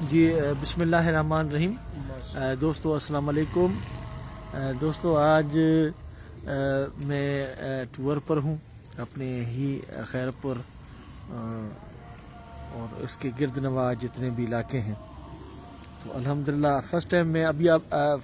جی بسم اللہ الرحمن الرحیم۔ دوستو السلام علیکم۔ دوستو آج میں ٹور پر ہوں اپنے ہی خیرپور اور اس کے گرد نواح جتنے بھی علاقے ہیں، تو الحمدللہ فرسٹ ٹائم میں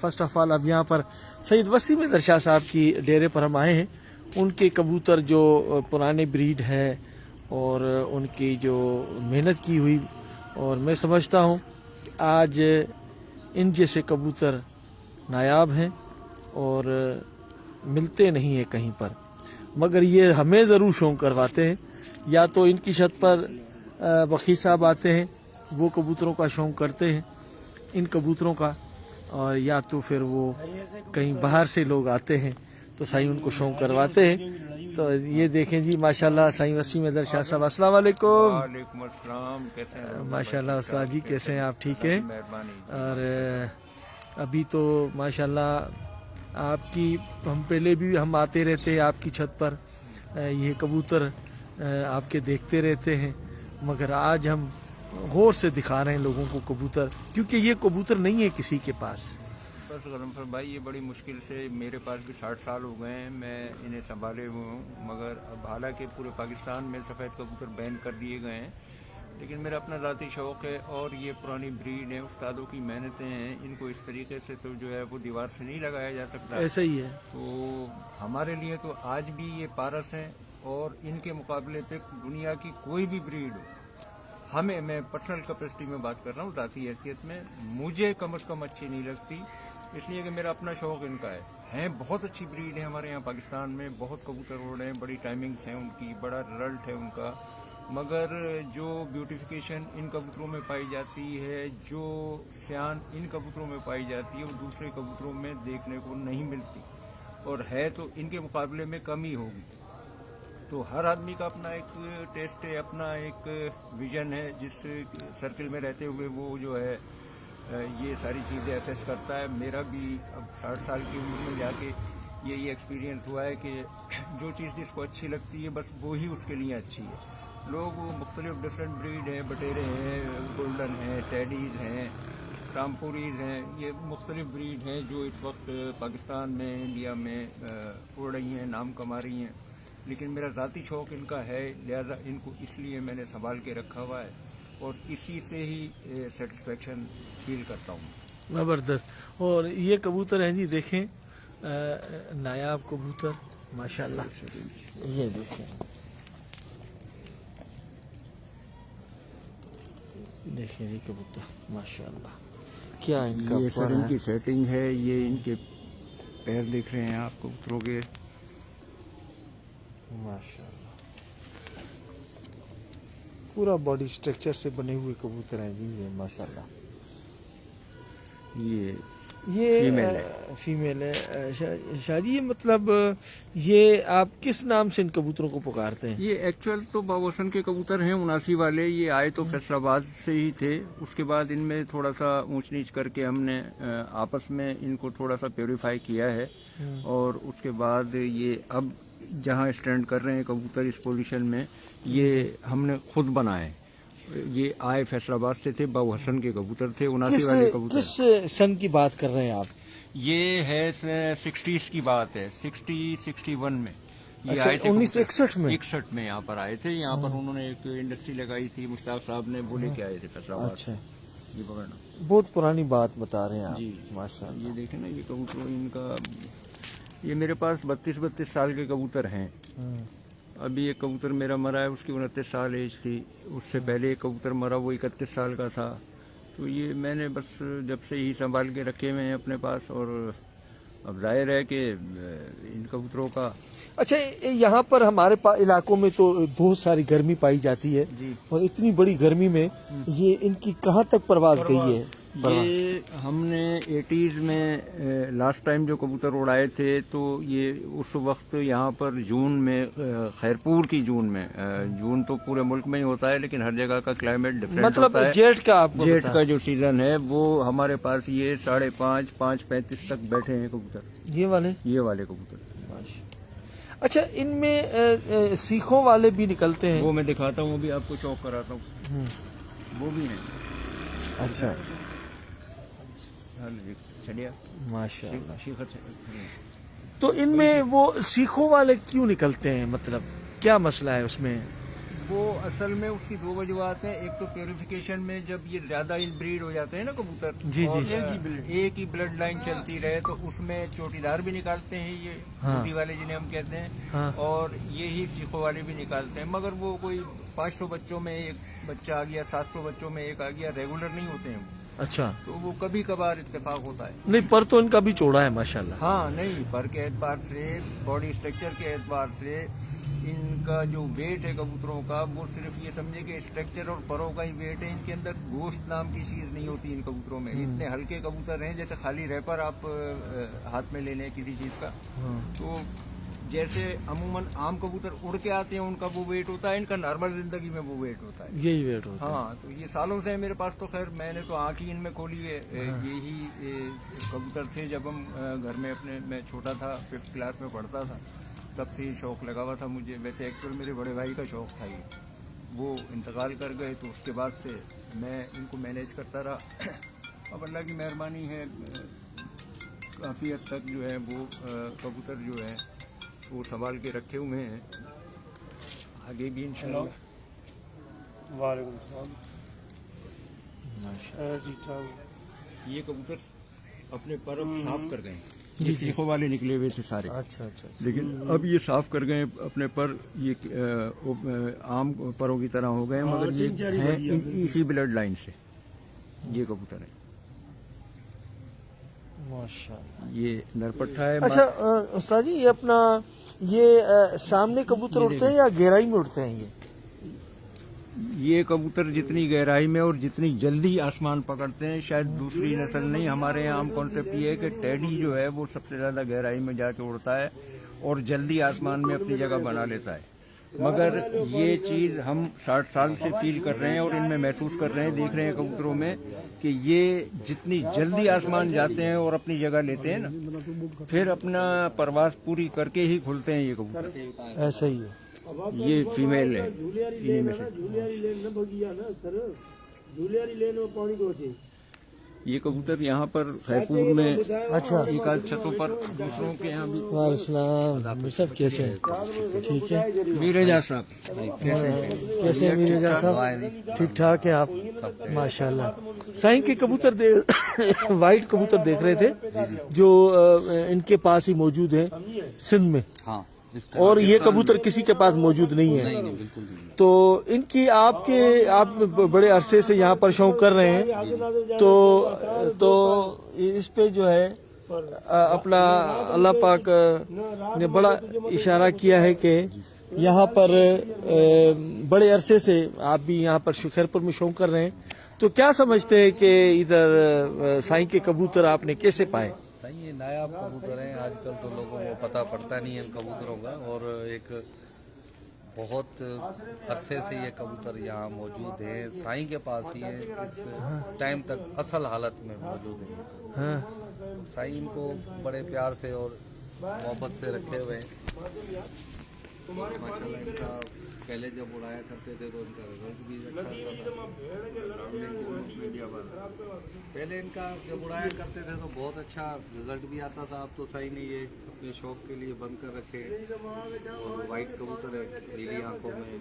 فرسٹ آف آل اب یہاں پر سید وسیم احمد شاہ صاحب کی ڈیرے پر ہم آئے ہیں۔ ان کے کبوتر جو پرانے بریڈ ہے اور ان کی جو محنت کی ہوئی، اور میں سمجھتا ہوں کہ آج ان جیسے کبوتر نایاب ہیں اور ملتے نہیں ہیں کہیں پر، مگر یہ ہمیں ضرور شوق کرواتے ہیں۔ یا تو ان کی چھت پر بخی صاحب آتے ہیں، وہ کبوتروں کا شوق کرتے ہیں ان کبوتروں کا، اور یا تو پھر وہ کہیں باہر سے لوگ آتے ہیں تو سائیں ان کو شوق کرواتے ہیں۔ تو یہ دیکھیں جی ماشاءاللہ سائیں وسیم احمد شاہ صاحب، السلام علیکم۔ وعلیکم السلام، کیسے ہیں؟ ماشاءاللہ استاد جی کیسے ہیں آپ؟ ٹھیک ہیں؟ اور ابھی تو ماشاءاللہ آپ کی ہم پہلے بھی ہم آتے رہتے ہیں آپ کی چھت پر، یہ کبوتر آپ کے دیکھتے رہتے ہیں، مگر آج ہم غور سے دکھا رہے ہیں لوگوں کو کبوتر، کیونکہ یہ کبوتر نہیں ہے کسی کے پاس۔ بس غلام بھائی، یہ بڑی مشکل سے میرے پاس بھی 60 سال ہو گئے ہیں، میں انہیں سنبھالے ہوئے ہوں، مگر اب حالانکہ پورے پاکستان میں سفید کبوتر بین کر دیے گئے ہیں، لیکن میرا اپنا ذاتی شوق ہے، اور یہ پرانی بریڈ ہے، استادوں کی محنتیں ہیں، ان کو اس طریقے سے تو جو ہے وہ دیوار سے نہیں لگایا جا سکتا۔ ایسا ہی ہے، تو ہمارے لیے تو آج بھی یہ پارس ہیں، اور ان کے مقابلے پہ دنیا کی کوئی بھی بریڈ ہو، ہمیں، میں پرسنل کیپیسٹی میں بات کر رہا ہوں، ذاتی حیثیت میں مجھے کم از کم اچھی نہیں لگتی، اس لیے کہ میرا اپنا شوق ان کا ہے۔ ہیں بہت اچھی بریڈ ہے ہمارے یہاں پاکستان میں، بہت کبوتر اڑ رہے ہیں، بڑی ٹائمنگز ہیں ان کی، بڑا رزلٹ ہے ان کا، مگر جو بیوٹیفیکیشن ان کبوتروں میں پائی جاتی ہے، جو سیان ان کبوتروں میں پائی جاتی ہے، وہ دوسرے کبوتروں میں دیکھنے کو نہیں ملتی، اور ہے تو ان کے مقابلے میں کم ہی ہوگی۔ تو ہر آدمی کا اپنا ایک ٹیسٹ ہے، اپنا ایک ویژن ہے، جس سرکل میں رہتے ہوئے وہ جو ہے یہ ساری چیزیں اسیس کرتا ہے۔ میرا بھی اب 60 سال کی عمر میں جا کے یہی ایکسپیرینس ہوا ہے کہ جو چیز جس کو اچھی لگتی ہے بس وہی اس کے لیے اچھی ہے۔ لوگ مختلف ڈفرینٹ بریڈ ہیں، بٹیرے ہیں، گولڈن ہیں، ٹیڈیز ہیں، رامپوریز ہیں، یہ مختلف بریڈ ہیں جو اس وقت پاکستان میں، انڈیا میں اڑ رہی ہیں، نام کما رہی ہیں، لیکن میرا ذاتی شوق ان کا ہے، لہذا ان کو اس لیے میں نے سنبھال کے رکھا ہوا ہے، اور اسی سے ہی سیٹسفیکشن فیل کرتا ہوں۔ زبردست۔ اور یہ کبوتر ہیں جی، دیکھیں نایاب کبوتر ماشاءاللہ، یہ دیکھیں، دیکھیں جی کبوتر ماشاءاللہ کیا ان کا یہ سر پر ان ہے، کی سیٹنگ ہے، یہ ان کے پیر دیکھ رہے ہیں آپ کبوتروں کے، ماشاءاللہ پورا باڈی سٹرکچر سے بنے ہوئے کبوتر ہیں جی یہ ماشاءاللہ۔ یہ یہ فیمیل ہے شاہ جی، یہ مطلب یہ آپ کس نام سے ان کبوتروں کو پکارتے ہیں؟ یہ ایکچوئل تو باوسن کے کبوتر ہیں، 79 والے، یہ آئے تو فیصل آباد سے ہی تھے، اس کے بعد ان میں تھوڑا سا اونچ نیچ کر کے ہم نے آپس میں ان کو تھوڑا سا پیوریفائی کیا ہے، اور اس کے بعد یہ اب جہاں اسٹینڈ کر رہے ہیں کبوتر اس پوزیشن میں، یہ ہم نے خود بنائے۔ یہ آئے فیصل آباد سے تھے، باو حسن کے کبوتر تھے، 79 والے کبوتر۔ کس سن کی بات کر رہے ہیں آپ؟ یہ ہے 60s کی بات ہے، 61 میں یہ آئے تھے، 1961 میں 61 میں یہاں پر آئے تھے۔ یہاں پر انہوں نے ایک انڈسٹری لگائی تھی، مشتاق صاحب نے، بولے کہ آئے تھے فیصل آباد سے۔ یہ پکڑنا، بہت پرانی بات بتا رہے ہیں آپ، جی ماشاءاللہ۔ یہ دیکھیں نا، یہ کبوتر ان کا، یہ میرے پاس 32 سال کے کبوتر ہیں۔ ابھی ایک کبوتر میرا مرا ہے، اس کی 29 سال ایج تھی، اس سے پہلے ایک کبوتر مرا، وہ 31 سال کا تھا۔ تو یہ میں نے بس جب سے ہی سنبھال کے رکھے ہوئے ہیں اپنے پاس، اور اب ظاہر ہے کہ ان کبوتروں کا، اچھا یہاں پر ہمارے علاقوں میں تو بہت ساری گرمی پائی جاتی ہے، جی، اور اتنی بڑی گرمی میں یہ ان کی کہاں تک پرواز گئی ہے؟ یہ ہم نے 80s میں لاسٹ ٹائم جو کبوتر اڑائے تھے، تو یہ اس وقت یہاں پر جون میں، خیرپور کی جون میں، جون تو پورے ملک میں ہی ہوتا ہے لیکن ہر جگہ کا کلائمیٹ ڈفرینٹ مطلب ہوتا ہے۔ جیٹ کا آپ کو جیٹ کا جو سیزن ہے وہ ہمارے پاس یہ 5:30 5:35 تک بیٹھے ہیں کبوتر، یہ والے کبوتر۔ اچھا ان میں سیخوں والے بھی نکلتے ہیں؟ وہ میں دکھاتا ہوں، ابھی آپ کو شوق کراتا ہوں۔ वो भी हैं। अच्छा, चलिए माशाल्लाह। शिखर तो इनमें वो सीखों वाले क्यों निकलते हैं, मतलब क्या मसला है उसमें? वो असल में उसकी दो वजूहत हैं। एक तो प्योरिफिकेशन में जब ये ज्यादा इनब्रीड हो जाते हैं ना कबूतर, जी, और जी। एक ही ब्लड लाइन चलती रहे तो उसमें चोटीदार भी निकालते हैं ये हाँ। बूढ़ी वाले जिन्हें हम कहते हैं, हाँ। और यही सीखों वाले भी निकालते हैं। मगर वो कोई 500 बच्चों में एक बच्चा आ गया, 700 बच्चों में एक आ गया, रेगुलर नहीं होते हैं वो। अच्छा, तो वो कभी कभार इत्तेफाक होता है। नहीं पर तो इनका भी चौड़ा है माशाल्लाह। हाँ, नहीं, पर के एतबार से, बॉडी स्ट्रक्चर के एतबार से इनका जो वेट है कबूतरों का, वो सिर्फ ये समझे कि स्ट्रक्चर और परों का ही वेट है। इनके अंदर गोश्त नाम की चीज नहीं होती इन कबूतरों में। इतने हल्के कबूतर हैं जैसे खाली रैपर आप हाथ में ले लें किसी चीज का। हाँ। तो जैसे अमूमन आम कबूतर उड़ के आते हैं उनका वो वेट होता है, इनका नॉर्मल जिंदगी में वो वेट होता है। यही वेट होता है। हाँ, तो ये सालों से है मेरे पास। तो खैर मैंने तो आँख ही इनमें खोली है। यही कबूतर थे जब हम घर में अपने, मैं छोटा था, 5th क्लास में पढ़ता था, तब से ही शौक़ लगा हुआ था मुझे। वैसे एक्चुअल मेरे बड़े भाई का शौक़ था ये, वो इंतकाल कर गए तो उसके बाद से मैं इनको मैनेज करता रहा। अब अल्लाह की मेहरबानी है, काफ़ी हद तक जो है वो कबूतर जो है वो संभाल के रखे हुए हैं। आगे भी इंशाल्लाह। वालेकुम सलाम। ठीक ठाक। ये कबूतर अपने पर अब साफ कर गए हैं। ये सीखों वाले निकले हुए थे सारे। अच्छा, अच्छा, अच्छा। लेकिन अब ये साफ कर गए अपने पर। ये आम परों की तरह हो गए, मगर ये हैं इसी ब्लड लाइन से ये कबूतर है। माशाल्लाह। ये नरपट्टा है। अच्छा उस्ताद जी, ये अपना ये सामने कबूतर उड़ते हैं या गहराई में उड़ते हैं? ये कबूतर जितनी गहराई में और जितनी जल्दी आसमान पकड़ते हैं, शायद दूसरी नस्ल नहीं। हमारे यहाँ आम कॉन्सेप्ट ये है कि टेडी जो है वो सबसे ज़्यादा गहराई में जाके उड़ता है और जल्दी आसमान में अपनी जगह बना लेता है। मगर ये चीज़ हम 60 साल से फील कर रहे हैं और इनमें महसूस कर रहे हैं, देख रहे हैं कबूतरों में कि ये जितनी जल्दी आसमान जाते हैं और अपनी जगह लेते हैं ना, फिर अपना परवास पूरी करके ही खुलते हैं ये कबूतर। ऐसा ही है। ये फीमेल है इन्हीं में से। ये कबूतर यहाँ पर सैफूर में, अच्छा, एक आध छतों पर दूसरों के यहाँ भी। वालेकुम सब कैसे हैं? ठीक है। मीरजा साहब कैसे हैं? कैसे हैं मीरजा साहब? ठीक ठाक है आप? माशाल्लाह। साईं के कबूतर वाइट कबूतर देख रहे थे जो इनके पास ही मौजूद है सिंध में। हाँ, और ये कबूतर किसी के पास मौजूद नहीं है। बिल्कुल नहीं। तो इनकी आप बड़े अरसे से यहाँ पर शौक कर रहे हैं, तो इस पे जो है अपना अल्लाह पाक ने बड़ा इशारा किया है कि यहाँ पर बड़े अरसे से आप भी यहाँ पर खैरपुर में शौक कर रहे हैं। तो क्या समझते हैं कि इधर साईं के कबूतर आपने कैसे पाए? सही है, नायाब कबूतर हैं। आजकल तो लोगों को पता पड़ता नहीं है इन कबूतरों का, और एक बहुत अरसे से ये कबूतर यहाँ मौजूद हैं। साईं के पास ही है, इस टाइम तक असल हालत में मौजूद है। हाँ। साईं इनको बड़े प्यार से और मोहब्बत से रखे हुए हैं। माशाल्लाह इनका पहले जब उड़ाया करते थे तो इनका रिजल्ट भी अच्छा था। पहले इनका जब उड़ाया करते थे तो बहुत अच्छा रिजल्ट भी आता था। अब तो साईं ने ये अपने शौक के लिए बंद कर रखे। और वाइट कबूतर है, नीली आंखों में,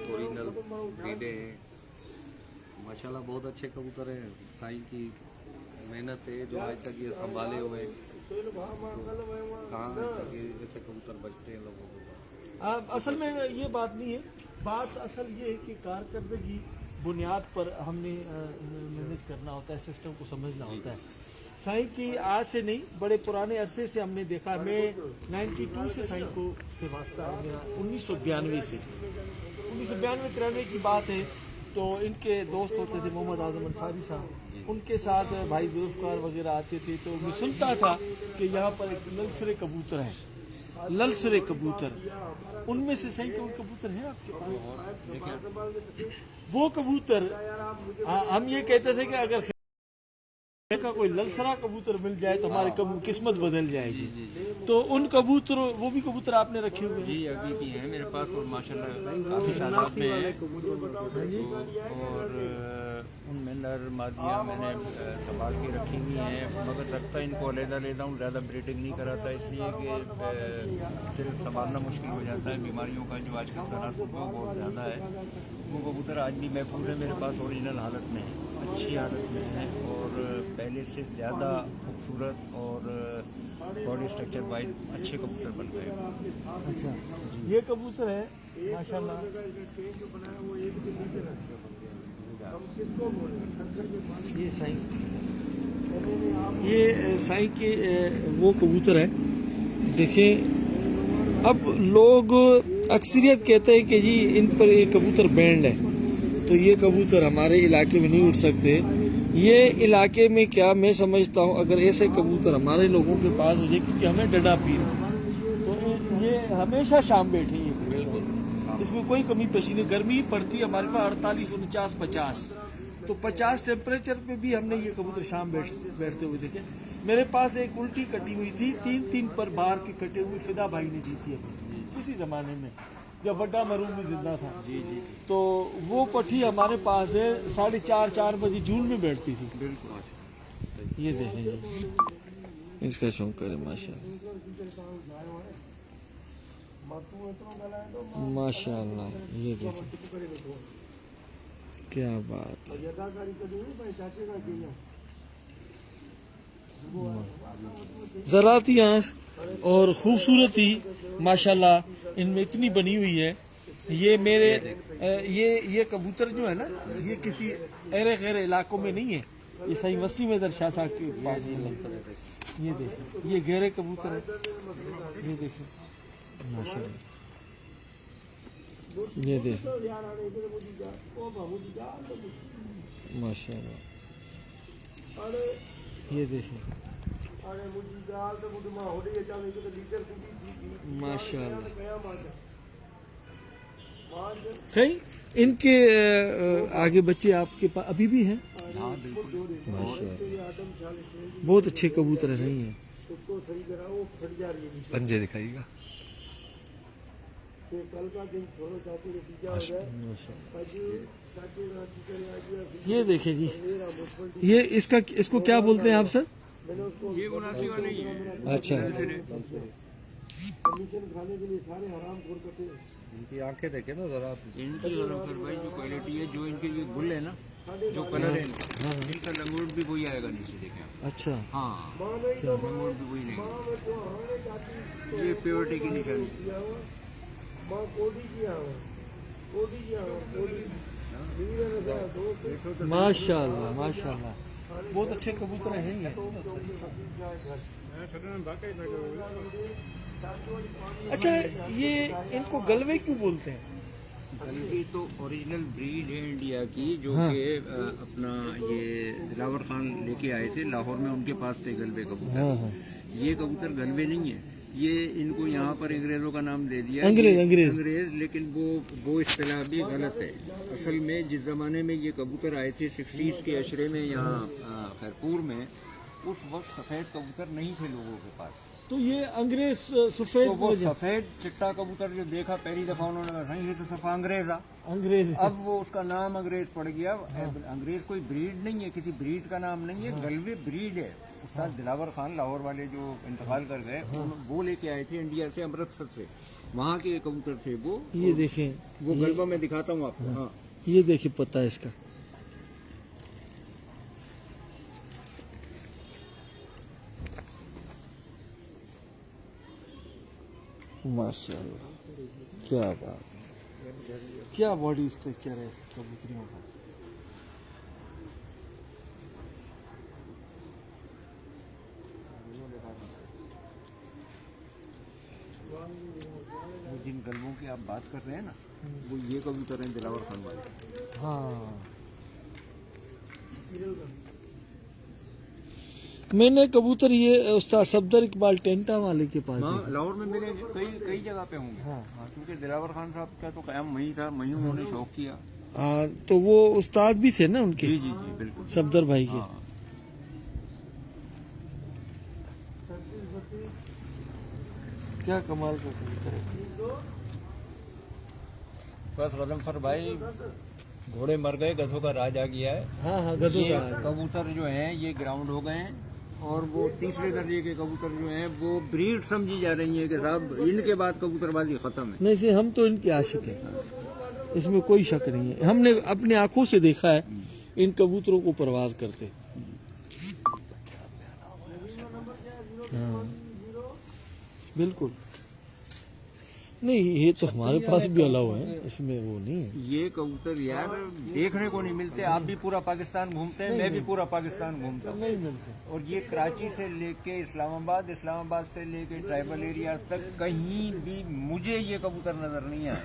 ओरिजिनल ब्रीडें हैं। माशाल्लाह बहुत अच्छे कबूतर हैं। साईं की मेहनत है जो आज तक ये संभाले हुए। कहाँ तक ऐसे कबूतर बचते हैं लोगों को। असल में ये बात नहीं है, बात असल ये है कि कारकर्दगी बुनियाद पर हमने मैनेज करना होता है, सिस्टम को समझना होता है। साईं की आज से नहीं, बड़े पुराने अरसे से हमने देखा। मैं 92 से साईं को से वास्ता है मेरा, 1992 से 1992-93 की बात है। तो इनके दोस्त होते थे मोहम्मद आजम अंसारी साहब, उनके साथ भाई जुल्फकार वगैरह आते थे। तो मैं सुनता था कि यहाँ पर एक ललसरे कबूतर हैं, ललसरे कबूतर। उनमें से सही कोई कबूतर है आपके पास? वो कबूतर हम ये कहते थे कि अगर का कोई ललसरा कबूतर मिल जाए तो हमारी किस्मत बदल जाएगी। तो उन कबूतर, वो भी कबूतर आपने रखे हुए हैं? जी, अभी भी हैं मेरे पास और माशाल्लाह काफ़ी तादाद में है। और नर मादियाँ मैंने संभाल के रखी हुई हैं, मगर रखता इनको अलग-अलग हूँ, ज़्यादा ब्रीडिंग नहीं कराता, इसलिए कि फिर संभालना मुश्किल हो जाता है। बीमारियों का जो आजकल तनासुब है बहुत ज़्यादा है। वो कबूतर आज भी महफूज है मेरे पास, ओरिजिनल हालत में है, अच्छी हालत में है और पहले से ज़्यादा खूबसूरत और बॉडी स्ट्रक्चर वाइज अच्छे कबूतर बन गए। अच्छा, ये कबूतर है माशाल्लाह। ये साईं, ये साईं के वो कबूतर है। देखें, अब लोग अक्सरियत कहते हैं कि जी इन पर ये कबूतर बैंड है, तो ये कबूतर हमारे इलाके में नहीं उड़ सकते। ये इलाके में क्या मैं समझता हूँ, अगर ऐसे कबूतर हमारे लोगों के पास हो जाए, क्योंकि हमें डडा पीर तो ये हमेशा शाम बैठे हैं, बिल्कुल इसमें कोई कमी पेशी नहीं। गर्मी पड़ती है हमारे पास 48, 49, 50, तो 50 टेम्परेचर पे भी हमने ये कबूतर शाम बैठते हुए देखे। मेरे पास एक उल्टी कटी हुई थी, 3 पर बार के कटे हुए, फिदा भाई ने दी थी अभी इसी ज़माने में जब वड्डा मरूम भी जिंदा था। जी जी, तो वो पट्टी हमारे पास है 4:30 बजे जून में बैठती थी। बिल्कुल। ये देखें जी, इसका शौक करे माशाल्लाह। ये देखें क्या बात है। ज़राती आँख और खूबसूरती माशाल्लाह इनमें इतनी बनी हुई है। ये मेरे ये कबूतर जो है ना, ये किसी ऐरे गैर इलाकों में नहीं है, ये सही वसी में दरशाह साहब के पास में। ये देखें, ये गहरे कबूतर है, ये देखें माशाल्लाह। ये देखें माशाल्लाह, ये देखें माशाल्लाह। सही, इनके आगे बच्चे आपके पास अभी भी हैं? हाँ बिल्कुल, माशाल्लाह, बहुत अच्छे कबूतर नहीं है। पंजे दिखाइएगा। ये देखे जी, ये इसको क्या बोलते हैं आप सर? ये 79 वाले ही है। अच्छा, इनकी आंखें देखे ना जरा। इनकी फिर भाई जो क्वालिटी है, जो इनके ये गुल है ना, जो कलर है इनका लंगोट भी वही आएगा नीचे, देखें आप। अच्छा, हाँ, लंगोट भी वही नहीं, ये प्योरिटी की निशानी। माशाल्लाह माशाल्लाह, बहुत अच्छे कबूतर हैं ये। अच्छा, ये इनको गलवे क्यों बोलते हैं? गलवे तो ओरिजिनल ब्रीड है इंडिया की, जो कि अपना ये दिलावर खान लेके आए थे लाहौर में, उनके पास थे गलवे कबूतर। ये कबूतर गलवे नहीं है, ये इनको यहाँ पर अंग्रेजों का नाम दे दिया, अंग्रेज, लेकिन वो इस्तिलाह भी गलत है। असल में जिस ज़माने में ये कबूतर आए थे 60s के अशरे में यहाँ खैरपुर में, उस वक्त सफ़ेद कबूतर नहीं थे लोगों के पास। तो ये अंग्रेज सफेद, तो वो सफ़ेद चिट्टा कबूतर जो देखा पहली दफ़ा उन्होंने कहा नहीं ये तो सफ़ा अंग्रेज़ आ, अंग्रेज। अब वो उसका नाम अंग्रेज पड़ गया। अंग्रेज कोई ब्रीड नहीं है, किसी ब्रीड का नाम नहीं है, गलवे ब्रीड है। उस्ताद दिलावर खान लाहौर वाले जो इंतकाल कर गए, वो लेके आए थे इंडिया से, अमृतसर से, वहाँ के कबूतर थे वो। ये देखें, वो गलवा मैं दिखाता हूँ आपको। हाँ, ये देखिए पता है इसका। माशाल्लाह, क्या बात, क्या बॉडी स्ट्रक्चर है इस कबूतरियों का। जिन गलवों की आप बात कर रहे हैं ना, वो ये कबूतर हैं दिलावर खान वाले। हाँ, मैंने कबूतर ये उस्ताद सफदर इकबाल टेंटा वाले के पास हाँ, लाहौर में मेरे कई जगह पे होंगे। हाँ, क्योंकि दिलावर खान साहब का तो क़याम वहीं था, वहीं उन्होंने शौक किया। हाँ, तो वो उस्ताद भी थे ना उनके? जी जी जी बिल्कुल, सफदर भाई के। हाँ। क्या कमाल का कबूतर है। बस गजनफर भाई घोड़े मर गए, गधों का राज आ गया है। हाँ हाँ, गधों ये का कबूतर जो हैं ये ग्राउंड हो गए हैं, और वो तीसरे दर्जे के कबूतर जो हैं वो ब्रीड समझी जा रही है कि साहब इनके बाद कबूतरबाजी खत्म है। नहीं से हम तो इनके आशिक हैं, इसमें कोई शक नहीं है। हमने अपने आंखों से देखा है इन कबूतरों को परवाज करते। हाँ बिल्कुल, नहीं ये तो हमारे पास भी अलाउ है, इसमें वो नहीं है। ये कबूतर यार देखने को नहीं मिलते। आप भी पूरा पाकिस्तान घूमते हैं, मैं भी पूरा पाकिस्तान घूमता हूँ, नहीं मिलते। और ये कराची से लेके इस्लामाबाद, इस्लामाबाद से लेके ट्राइबल एरियाज तक कहीं भी मुझे ये कबूतर नजर नहीं आए।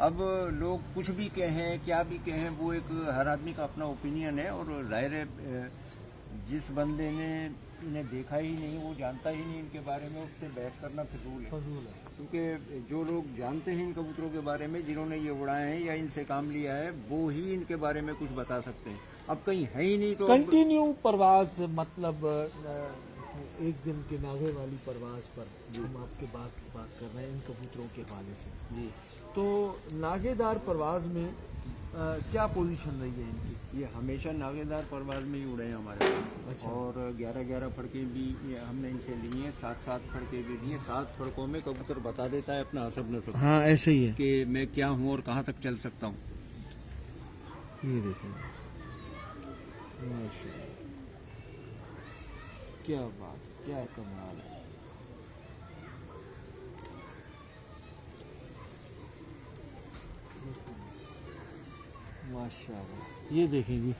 अब लोग कुछ भी कहें, क्या भी कहें, वो एक हर आदमी का अपना ओपिनियन है, और जाहिर है जिस बंदे ने इन्हें देखा ही नहीं, वो जानता ही नहीं इनके बारे में, उससे बहस करना फिजूल है। क्योंकि जो लोग जानते हैं इन कबूतरों के बारे में, जिन्होंने ये उड़ाए हैं या इनसे काम लिया है, वो ही इनके बारे में कुछ बता सकते हैं। अब कहीं है ही नहीं तो कंटिन्यू परवाज, मतलब एक दिन के नागे वाली परवाज पर हम आपके बात कर रहे हैं इन कबूतरों के हवाले से जी, तो नागेदार परवाज में क्या पोजीशन रही है इनकी? ये हमेशा नागेदार परवाज में ही उड़े हैं हमारे पास। अच्छा। और 11-11 फड़के भी ये हमने इनसे लिए हैं, 7-7 फड़के भी दिए। 7 फड़कों में कबूतर बता देता है अपना हसब नसब हाँ ऐसे ही है। कि मैं क्या हूँ और कहाँ तक चल सकता हूँ। ये देखिए माशाल्लाह, क्या बात, क्या कमाल है। माशाल्लाह, ये देखें जी,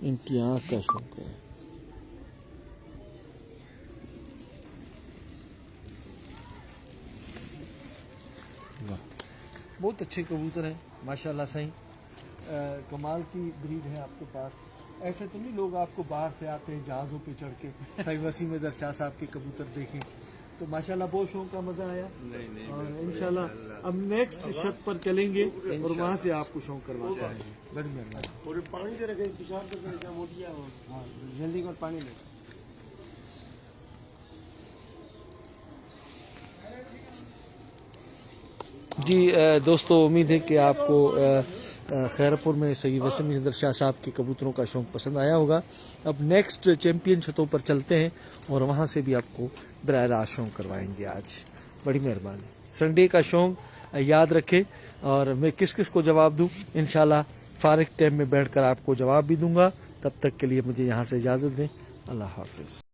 इनकी आँख का शौक है। वाह, बहुत अच्छे कबूतर हैं माशाल्लाह। सही कमाल की ब्रीड है आपके पास। ऐसे तो नहीं लोग आपको बाहर से आते हैं जहाज़ों पे चढ़ के सही वसीम दरशाह साहब के कबूतर देखें, तो माशाल्लाह बहुत शौक का मज़ा आया। और इंशाल्लाह अब नेक्स्ट छत पर चलेंगे और वहाँ से आपको शौक करवाते हैं। बड़ी मेहरबानी। और पानी दे रखे पेशाब करके मोटिया। हाँ, जल्दी कर पानी ले। जी दोस्तों, उम्मीद है कि आपको खैरपुर में सैयद वसीम शाह साहब के कबूतरों का शौक़ पसंद आया होगा। अब नेक्स्ट चैम्पियन छतों पर चलते हैं और वहाँ से भी आपको बराह रास्त शौक़ करवाएंगे आज। बड़ी मेहरबानी। संडे का शौक़ याद रखें, और मैं किस किस को जवाब दूँ इंशाल्लाह फारिग टाइम में बैठकर आपको जवाब भी दूँगा। तब तक के लिए मुझे यहाँ से इजाज़त दें। अल्लाह हाफ़िज़।